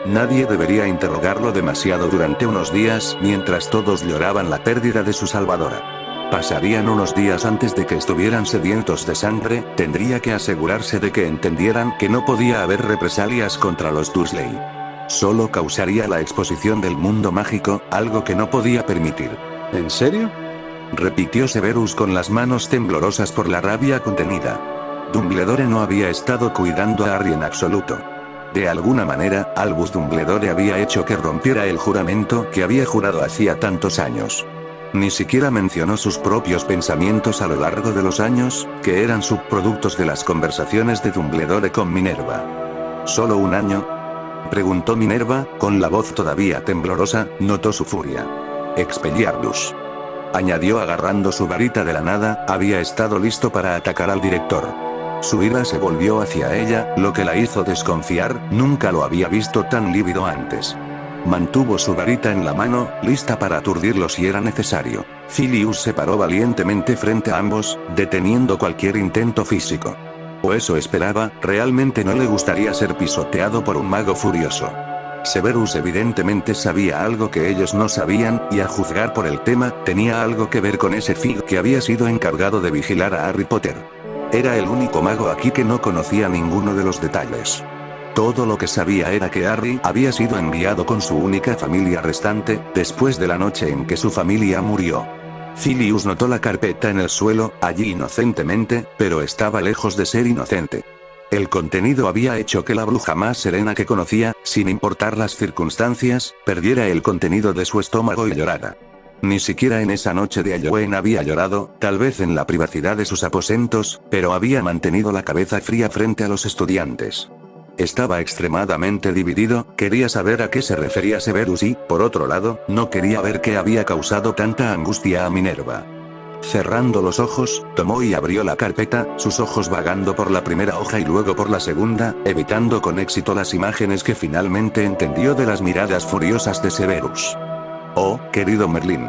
Nadie debería interrogarlo demasiado durante unos días, mientras todos lloraban la pérdida de su salvadora. Pasarían unos días antes de que estuvieran sedientos de sangre, tendría que asegurarse de que entendieran que no podía haber represalias contra los Dursley. Solo causaría la exposición del mundo mágico, algo que no podía permitir. ¿En serio?, repitió Severus con las manos temblorosas por la rabia contenida. Dumbledore no había estado cuidando a Harry en absoluto. De alguna manera, Albus Dumbledore había hecho que rompiera el juramento que había jurado hacía tantos años. Ni siquiera mencionó sus propios pensamientos a lo largo de los años, que eran subproductos de las conversaciones de Dumbledore con Minerva. ¿Solo un año?, preguntó Minerva, con la voz todavía temblorosa. Notó su furia. Expelliarmus, añadió agarrando su varita de la nada, había estado listo para atacar al director. Su ira se volvió hacia ella, lo que la hizo desconfiar, nunca lo había visto tan lívido antes. Mantuvo su varita en la mano, lista para aturdirlo si era necesario. Filius se paró valientemente frente a ambos, deteniendo cualquier intento físico. O eso esperaba, realmente no le gustaría ser pisoteado por un mago furioso. Severus evidentemente sabía algo que ellos no sabían, y a juzgar por el tema, tenía algo que ver con ese Fig que había sido encargado de vigilar a Harry Potter. Era el único mago aquí que no conocía ninguno de los detalles. Todo lo que sabía era que Harry había sido enviado con su única familia restante, después de la noche en que su familia murió. Sirius notó la carpeta en el suelo, allí inocentemente, pero estaba lejos de ser inocente. El contenido había hecho que la bruja más serena que conocía, sin importar las circunstancias, perdiera el contenido de su estómago y llorara. Ni siquiera en esa noche de Halloween había llorado, tal vez en la privacidad de sus aposentos, pero había mantenido la cabeza fría frente a los estudiantes. Estaba extremadamente dividido, quería saber a qué se refería Severus y, por otro lado, no quería ver qué había causado tanta angustia a Minerva. Cerrando los ojos, tomó y abrió la carpeta, sus ojos vagando por la primera hoja y luego por la segunda, evitando con éxito las imágenes que finalmente entendió de las miradas furiosas de Severus. «Oh, querido Merlín»,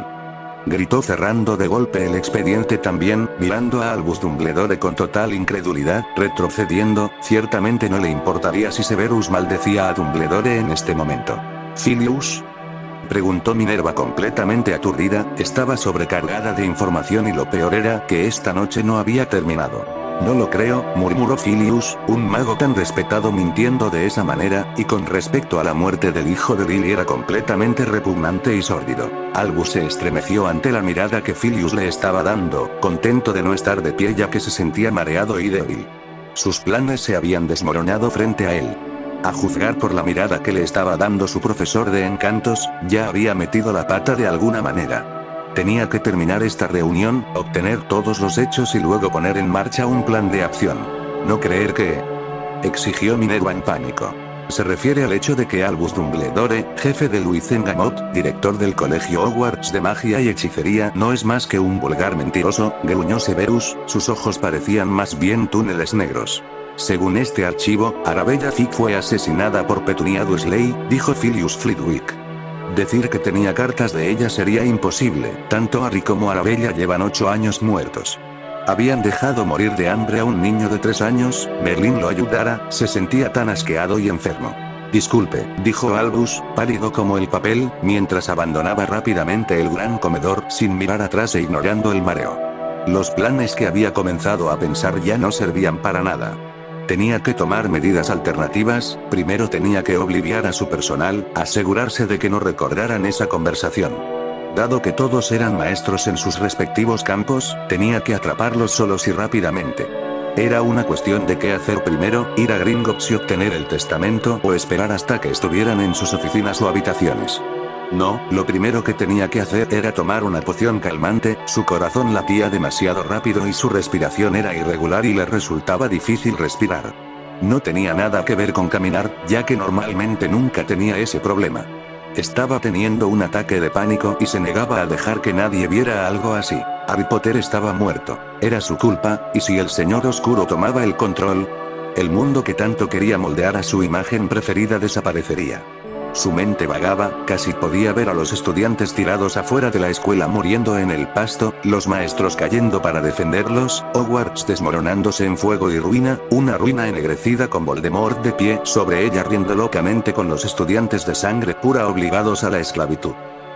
gritó cerrando de golpe el expediente también, mirando a Albus Dumbledore con total incredulidad, retrocediendo, ciertamente no le importaría si Severus maldecía a Dumbledore en este momento. «¿Sirius?», preguntó Minerva completamente aturdida, estaba sobrecargada de información y lo peor era que esta noche no había terminado. «No lo creo», murmuró Sirius, un mago tan respetado mintiendo de esa manera, y con respecto a la muerte del hijo de Lily era completamente repugnante y sórdido. Albus se estremeció ante la mirada que Sirius le estaba dando, contento de no estar de pie ya que se sentía mareado y débil. Sus planes se habían desmoronado frente a él. A juzgar por la mirada que le estaba dando su profesor de encantos, ya había metido la pata de alguna manera. Tenía que terminar esta reunión, obtener todos los hechos y luego poner en marcha un plan de acción. ¿No creer que...?, exigió Minerva en pánico. Se refiere al hecho de que Albus Dumbledore, jefe de Luizengamot, director del colegio Hogwarts de magia y hechicería, no es más que un vulgar mentiroso, gruñó Severus, sus ojos parecían más bien túneles negros. Según este archivo, Arabella Fig fue asesinada por Petunia Dursley, dijo Sirius Flitwick. Decir que tenía cartas de ella sería imposible, tanto Harry como Arabella llevan 8 años muertos. Habían dejado morir de hambre a un niño de 3 años, Merlín lo ayudara, se sentía tan asqueado y enfermo. Disculpe, dijo Albus, pálido como el papel, mientras abandonaba rápidamente el gran comedor sin mirar atrás e ignorando el mareo. Los planes que había comenzado a pensar ya no servían para nada. Tenía que tomar medidas alternativas, primero tenía que obliviar a su personal, asegurarse de que no recordaran esa conversación. Dado que todos eran maestros en sus respectivos campos, tenía que atraparlos solos y rápidamente. Era una cuestión de qué hacer primero, ir a Gringotts y obtener el testamento o esperar hasta que estuvieran en sus oficinas o habitaciones. No, lo primero que tenía que hacer era tomar una poción calmante, su corazón latía demasiado rápido y su respiración era irregular y le resultaba difícil respirar. No tenía nada que ver con caminar, ya que normalmente nunca tenía ese problema. Estaba teniendo un ataque de pánico y se negaba a dejar que nadie viera algo así. Harry Potter estaba muerto. Era su culpa, y si el Señor Oscuro tomaba el control, el mundo que tanto quería moldear a su imagen preferida desaparecería. Su mente vagaba, casi podía ver a los estudiantes tirados afuera de la escuela muriendo en el pasto, los maestros cayendo para defenderlos, Hogwarts desmoronándose en fuego y ruina, una ruina ennegrecida con Voldemort de pie sobre ella riendo locamente con los estudiantes de sangre pura obligados a la esclavitud.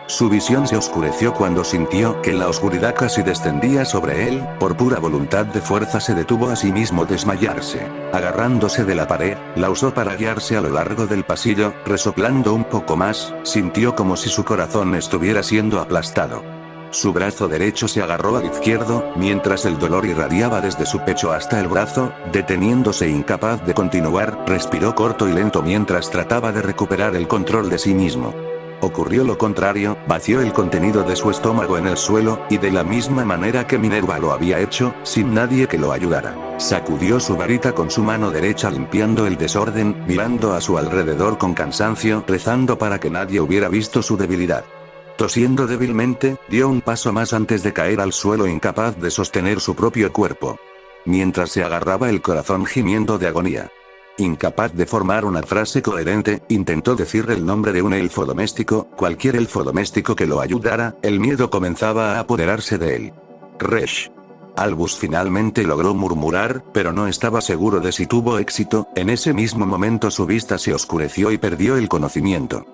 Su visión se oscureció cuando sintió que la oscuridad casi descendía sobre él, por pura voluntad de fuerza se detuvo a sí mismo desmayarse. Agarrándose de la pared, la usó para guiarse a lo largo del pasillo, resoplando un poco más, sintió como si su corazón estuviera siendo aplastado. Su brazo derecho se agarró al izquierdo, mientras el dolor irradiaba desde su pecho hasta el brazo, deteniéndose incapaz de continuar, respiró corto y lento mientras trataba de recuperar el control de sí mismo. Ocurrió lo contrario, vació el contenido de su estómago en el suelo, y de la misma manera que Minerva lo había hecho, sin nadie que lo ayudara. Sacudió su varita con su mano derecha limpiando el desorden, mirando a su alrededor con cansancio, rezando para que nadie hubiera visto su debilidad. Tosiendo débilmente, dio un paso más antes de caer al suelo incapaz de sostener su propio cuerpo. Mientras se agarraba el corazón gimiendo de agonía. Incapaz de formar una frase coherente, intentó decir el nombre de un elfo doméstico, cualquier elfo doméstico que lo ayudara, el miedo comenzaba a apoderarse de él. Resh. Albus finalmente logró murmurar, pero no estaba seguro de si tuvo éxito, en ese mismo momento su vista se oscureció y perdió el conocimiento.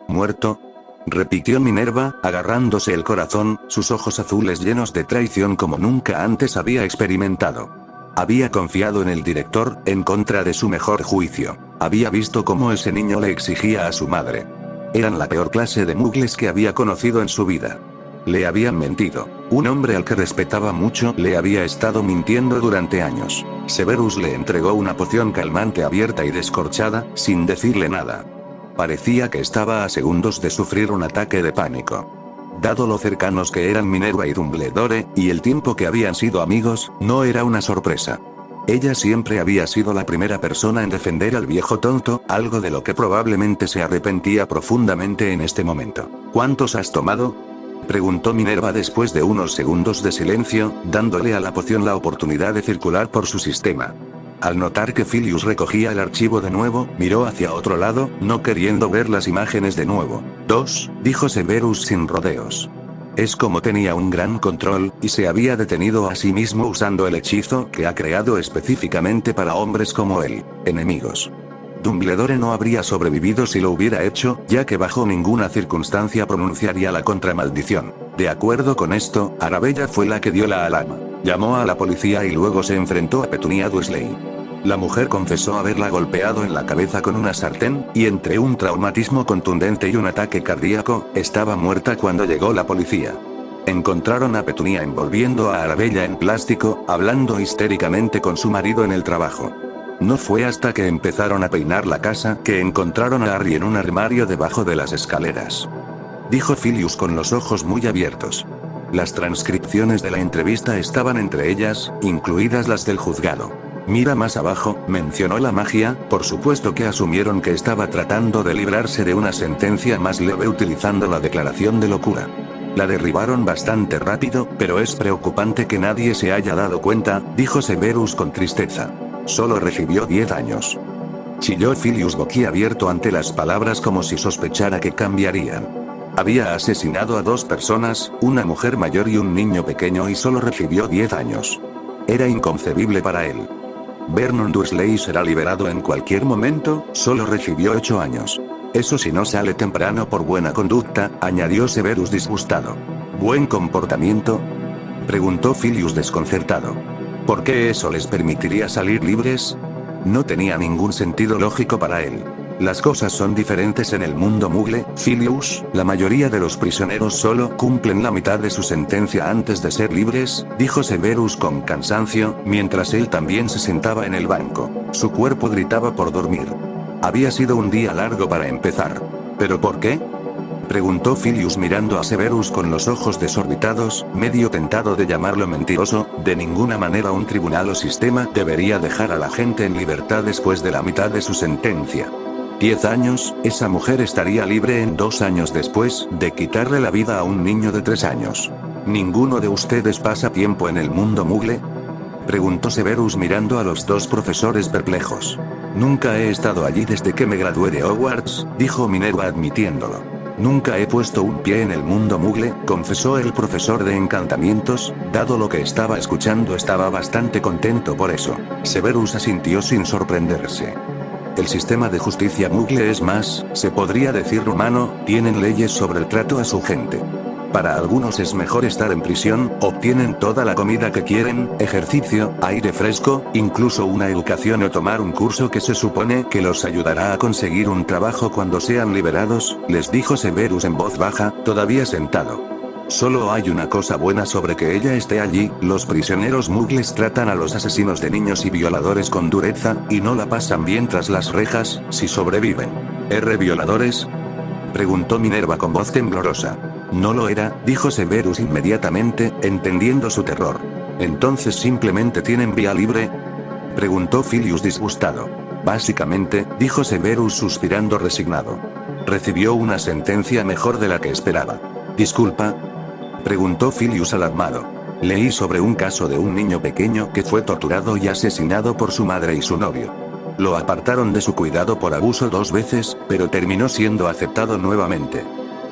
¿Muerto?, repitió Minerva, agarrándose el corazón, sus ojos azules llenos de traición como nunca antes había experimentado. Había confiado en el director, en contra de su mejor juicio. Había visto cómo ese niño le exigía a su madre. Eran la peor clase de muggles que había conocido en su vida. Le habían mentido. Un hombre al que respetaba mucho le había estado mintiendo durante años. Severus le entregó una poción calmante abierta y descorchada, sin decirle nada. Parecía que estaba a segundos de sufrir un ataque de pánico. Dado lo cercanos que eran Minerva y Dumbledore, y el tiempo que habían sido amigos, no era una sorpresa. Ella siempre había sido la primera persona en defender al viejo tonto, algo de lo que probablemente se arrepentía profundamente en este momento. ¿Cuántos has tomado?, preguntó Minerva después de unos segundos de silencio, dándole a la poción la oportunidad de circular por su sistema. Al notar que Filius recogía el archivo de nuevo, miró hacia otro lado, no queriendo ver las imágenes de nuevo. 2, dijo Severus sin rodeos. Es como tenía un gran control, y se había detenido a sí mismo usando el hechizo que ha creado específicamente para hombres como él, enemigos. Dumbledore no habría sobrevivido si lo hubiera hecho, ya que bajo ninguna circunstancia pronunciaría la contramaldición. De acuerdo con esto, Arabella fue la que dio la alarma. Llamó a la policía y luego se enfrentó a Petunia Dursley. La mujer confesó haberla golpeado en la cabeza con una sartén, y entre un traumatismo contundente y un ataque cardíaco, estaba muerta cuando llegó la policía. Encontraron a Petunia envolviendo a Arabella en plástico, hablando histéricamente con su marido en el trabajo. No fue hasta que empezaron a peinar la casa que encontraron a Harry en un armario debajo de las escaleras. Dijo Filius con los ojos muy abiertos. Las transcripciones de la entrevista estaban entre ellas, incluidas las del juzgado. Mira más abajo, mencionó la magia, por supuesto que asumieron que estaba tratando de librarse de una sentencia más leve utilizando la declaración de locura. La derribaron bastante rápido, pero es preocupante que nadie se haya dado cuenta, dijo Severus con tristeza. Solo recibió 10 años. Chilló Filius boquiabierto ante las palabras como si sospechara que cambiarían. Había asesinado a 2 personas, una mujer mayor y un niño pequeño y solo recibió 10 años. Era inconcebible para él. Vernon Dursley será liberado en cualquier momento, solo recibió 8 años. Eso si no sale temprano por buena conducta, añadió Severus disgustado. ¿Buen comportamiento?, preguntó Filius desconcertado. ¿Por qué eso les permitiría salir libres? No tenía ningún sentido lógico para él. Las cosas son diferentes en el mundo muggle, Filius. La mayoría de los prisioneros solo cumplen la mitad de su sentencia antes de ser libres, dijo Severus con cansancio, mientras él también se sentaba en el banco. Su cuerpo gritaba por dormir. Había sido un día largo para empezar. ¿Pero por qué?, preguntó Filius mirando a Severus con los ojos desorbitados, medio tentado de llamarlo mentiroso. De ninguna manera un tribunal o sistema debería dejar a la gente en libertad después de la mitad de su sentencia. 10 años, esa mujer estaría libre en 2 años después de quitarle la vida a un niño de 3 años. ¿Ninguno de ustedes pasa tiempo en el mundo muggle?, preguntó Severus mirando a los 2 profesores perplejos. Nunca he estado allí desde que me gradué de Hogwarts, dijo Minerva admitiéndolo. Nunca he puesto un pie en el mundo muggle, confesó el profesor de encantamientos. Dado lo que estaba escuchando estaba bastante contento por eso. Severus asintió sin sorprenderse. El sistema de justicia muggle es más, se podría decir humano, tienen leyes sobre el trato a su gente. Para algunos es mejor estar en prisión, obtienen toda la comida que quieren, ejercicio, aire fresco, incluso una educación o tomar un curso que se supone que los ayudará a conseguir un trabajo cuando sean liberados, les dijo Severus en voz baja, todavía sentado. Solo hay una cosa buena sobre que ella esté allí, los prisioneros muggles tratan a los asesinos de niños y violadores con dureza, y no la pasan bien tras las rejas, si sobreviven. ¿R violadores?, preguntó Minerva con voz temblorosa. No lo era, dijo Severus inmediatamente, entendiendo su terror. ¿Entonces simplemente tienen vía libre?, preguntó Filius disgustado. Básicamente, dijo Severus suspirando resignado. Recibió una sentencia mejor de la que esperaba. ¿Disculpa?, preguntó Filius alarmado. Leí sobre un caso de un niño pequeño que fue torturado y asesinado por su madre y su novio. Lo apartaron de su cuidado por abuso 2 veces, pero terminó siendo aceptado nuevamente.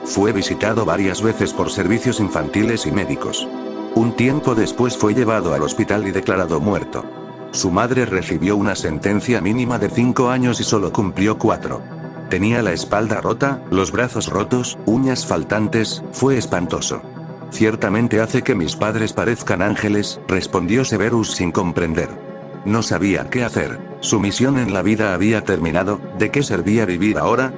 Fue visitado varias veces por servicios infantiles y médicos. Un tiempo después fue llevado al hospital y declarado muerto. Su madre recibió una sentencia mínima de 5 años y solo cumplió 4. Tenía la espalda rota, los brazos rotos, uñas faltantes, fue espantoso. Ciertamente hace que mis padres parezcan ángeles, respondió Severus sin comprender. No sabía qué hacer. Su misión en la vida había terminado. ¿De qué servía vivir ahora?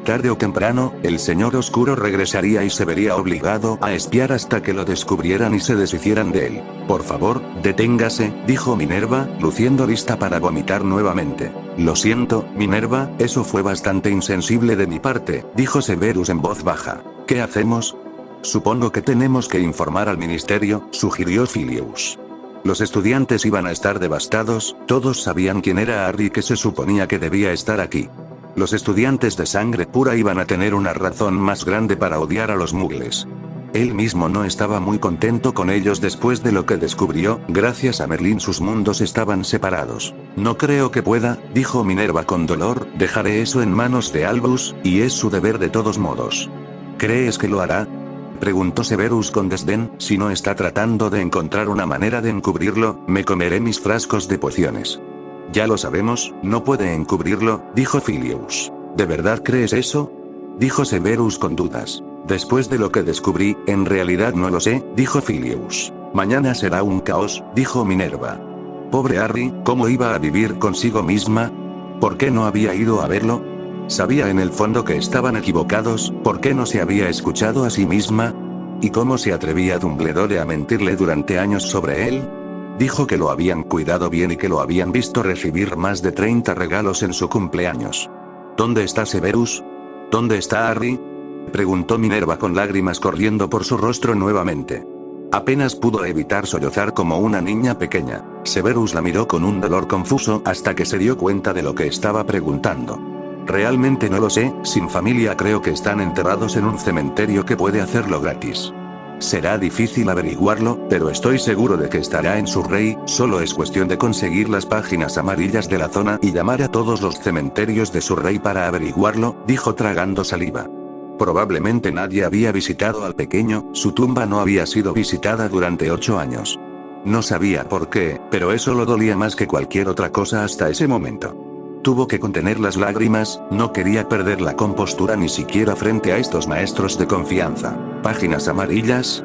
Tarde o temprano, el señor oscuro regresaría y se vería obligado a espiar hasta que lo descubrieran y se deshicieran de él. Por favor, deténgase, dijo Minerva, luciendo lista para vomitar nuevamente. Lo siento, Minerva, eso fue bastante insensible de mi parte, dijo Severus en voz baja. ¿Qué hacemos? Supongo que tenemos que informar al ministerio, sugirió Filius. Los estudiantes iban a estar devastados, todos sabían quién era Harry, que se suponía que debía estar aquí. Los estudiantes de sangre pura iban a tener una razón más grande para odiar a los muggles. Él mismo no estaba muy contento con ellos después de lo que descubrió. Gracias a Merlín sus mundos estaban separados. No creo que pueda, dijo Minerva con dolor, dejaré eso en manos de Albus, y es su deber de todos modos. ¿Crees que lo hará? Preguntó Severus con desdén. Si no está tratando de encontrar una manera de encubrirlo, me comeré mis frascos de pociones. Ya lo sabemos, no puede encubrirlo, dijo Filius. ¿De verdad crees eso? Dijo Severus con dudas. Después de lo que descubrí, en realidad no lo sé, dijo Filius. Mañana será un caos, dijo Minerva. Pobre Harry, ¿cómo iba a vivir consigo misma? ¿Por qué no había ido a verlo? Sabía en el fondo que estaban equivocados. ¿Por qué no se había escuchado a sí misma? ¿Y cómo se atrevía Dumbledore a mentirle durante años sobre él? Dijo que lo habían cuidado bien y que lo habían visto recibir más de 30 regalos en su cumpleaños. ¿Dónde está Severus? ¿Dónde está Harry? Preguntó Minerva con lágrimas corriendo por su rostro nuevamente. Apenas pudo evitar sollozar como una niña pequeña. Severus la miró con un dolor confuso hasta que se dio cuenta de lo que estaba preguntando. Realmente no lo sé, sin familia creo que están enterrados en un cementerio que puede hacerlo gratis. Será difícil averiguarlo, pero estoy seguro de que estará en Surrey, solo es cuestión de conseguir las páginas amarillas de la zona y llamar a todos los cementerios de Surrey para averiguarlo, dijo tragando saliva. Probablemente nadie había visitado al pequeño, su tumba no había sido visitada durante 8 años. No sabía por qué, pero eso lo dolía más que cualquier otra cosa hasta ese momento. Tuvo que contener las lágrimas, no quería perder la compostura ni siquiera frente a estos maestros de confianza. ¿Páginas amarillas?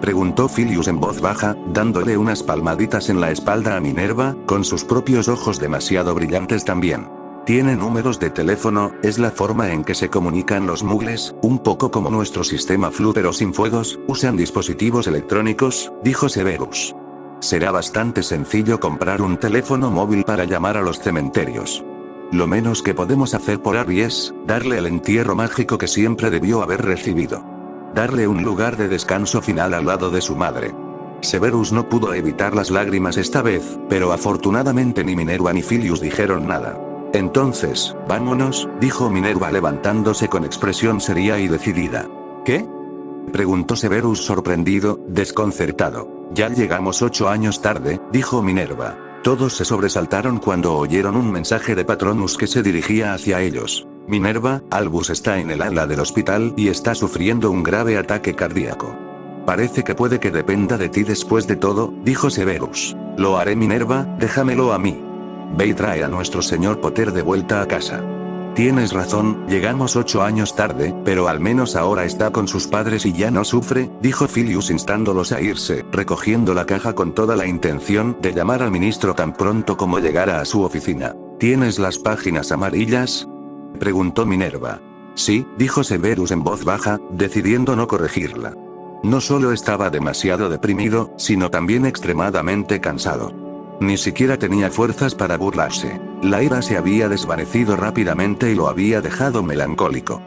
Preguntó Filius en voz baja, dándole unas palmaditas en la espalda a Minerva, con sus propios ojos demasiado brillantes también. Tiene números de teléfono, es la forma en que se comunican los muggles, un poco como nuestro sistema Flu pero sin fuegos, usan dispositivos electrónicos, dijo Severus. Será bastante sencillo comprar un teléfono móvil para llamar a los cementerios. Lo menos que podemos hacer por Harry es darle el entierro mágico que siempre debió haber recibido. Darle un lugar de descanso final al lado de su madre. Severus no pudo evitar las lágrimas esta vez, pero afortunadamente ni Minerva ni Filius dijeron nada. Entonces, vámonos, dijo Minerva levantándose con expresión seria y decidida. ¿Qué? Preguntó Severus sorprendido, desconcertado. Ya llegamos 8 años tarde, dijo Minerva. Todos se sobresaltaron cuando oyeron un mensaje de Patronus que se dirigía hacia ellos. Minerva, Albus está en el ala del hospital y está sufriendo un grave ataque cardíaco. Parece que puede que dependa de ti después de todo, dijo Severus. Lo haré Minerva, déjamelo a mí. Ve y trae a nuestro señor Potter de vuelta a casa. Tienes razón, llegamos 8 años tarde, pero al menos ahora está con sus padres y ya no sufre, dijo Filius instándolos a irse, recogiendo la caja con toda la intención de llamar al ministro tan pronto como llegara a su oficina. ¿Tienes las páginas amarillas? Preguntó Minerva. Sí, dijo Severus en voz baja, decidiendo no corregirla. No solo estaba demasiado deprimido, sino también extremadamente cansado. Ni siquiera tenía fuerzas para burlarse. La ira se había desvanecido rápidamente y lo había dejado melancólico.